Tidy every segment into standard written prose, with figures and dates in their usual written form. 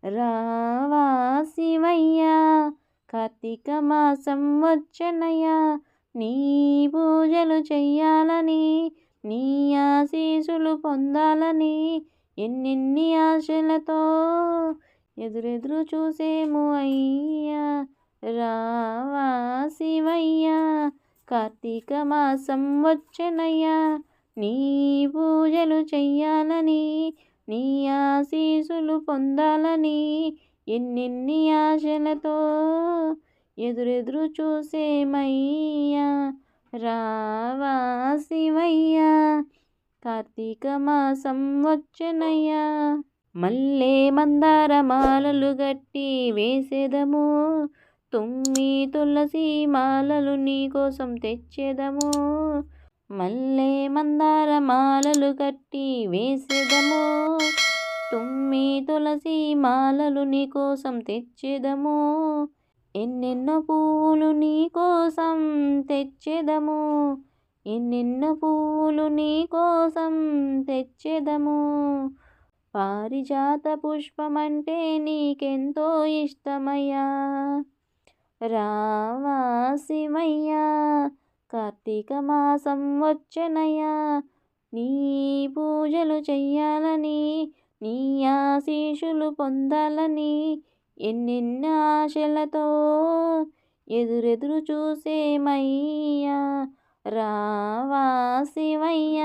రావా శివయ్య కార్తీక మాసం వచ్చనయ్యా నీ పూజలు చెయ్యాలని నీ ఆశీసులు పొందాలని ఎన్నెన్ని ఆశలతో ఎదురెదురు చూసేము అయ్యా రావా శివయ్య కార్తీక మాసం వచ్చనయ్యా నీ పూజలు చెయ్యాలని నీ ఆశీసులు పొందాలని ఎన్నెన్ని ఆశలతో ఎదురెదురు చూసేమయ్యా రావా శివయ్య కార్తీక మాసం వచ్చనయ్యా మల్లె మందార మాలలు గట్టి వేసేదము తులసి మాలలు నీకోసం తెచ్చేదము మల్లె మందార మాలలు కట్టి వేసేదము తులసి మాలలు నీకోసం తెచ్చేదము ఎన్నెన్నో పూలు నీకోసం తెచ్చేదము ఎన్నెన్నో పూలు నీకోసం తెచ్చేదము పారిజాత పుష్పమంటే నీకెంతో ఇష్టమయ్యా రావా శివయ్య కార్తీక మాసం వచ్చనయ్యా నీ పూజలు చెయ్యాలని నీ ఆశీషులు పొందాలని ఎన్నెన్నో ఆశలతో ఎదురెదురు చూసేమయ్యా రావా శివయ్య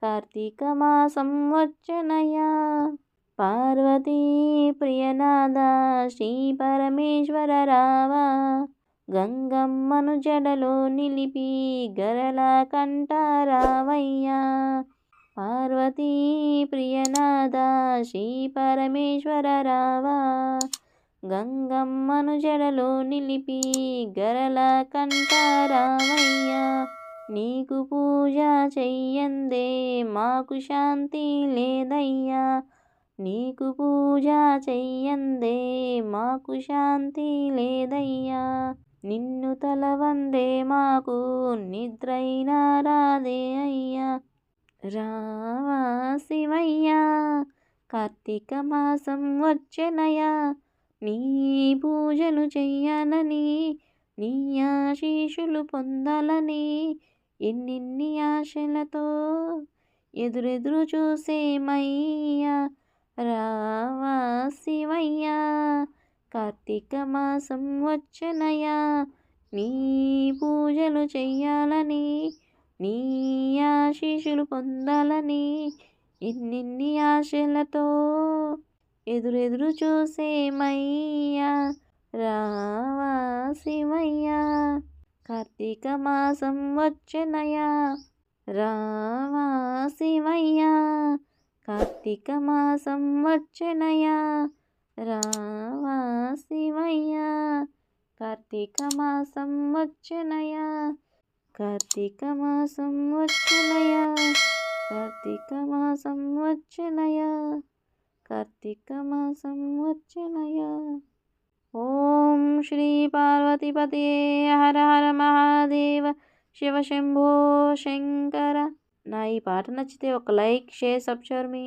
కార్తీక మాసం వచ్చనయ్యా పార్వతీ ప్రియనాథ శ్రీ పరమేశ్వర రావా గంగమ్మను జడలో నిలిపి గరల కంట రావయ్యా పార్వతీ ప్రియనాథ శ్రీ పరమేశ్వర రావా గంగమ్మను జడలో నిలిపి గరల కంట రావయ్యా నీకు పూజ చెయ్యందే మాకు శాంతి లేదయ్యా నీకు పూజ చెయ్యందే మాకు శాంతి లేదయ్యా నిన్ను తలవందే మాకు నిద్రైనా రాదే అయ్యా రావా శివయ్య కార్తీక మాసం వచ్చనయ్యా నీ పూజలు చెయ్యాలని నీ ఆశీషులు పొందాలని ఎన్నెన్ని ఆశలతో ఎదురెదురు చూసేమయ్యా రావా శివయ్య కార్తీక మాసం వచ్చనయ్యా నీ పూజలు చెయ్యాలని నీ ఆశీషులు పొందాలని ఎన్నెన్ని ఆశలతో ఎదురెదురు చూసేమయ్యా రావా శివయ్య కార్తీక మాసం వచ్చనయ్యా రావా శివయ్య కార్తీక మాసం వచ్చనయ్యా రావా శివయ్య కార్తీక మాసం వచ్చనయ్యా కార్తీక మాసం వచ్చనయ్యా కార్తీక మాసం వచ్చనయ్యా కార్తీక మాసం వచ్చనయ్యా ఓం శ్రీ పార్వతీపతే హర హర మహాదేవ శివ శంభో శంకర నా ఈ పాట నచ్చితే ఒక లైక్ షేర్ సబ్స్క్రైబ్ మీ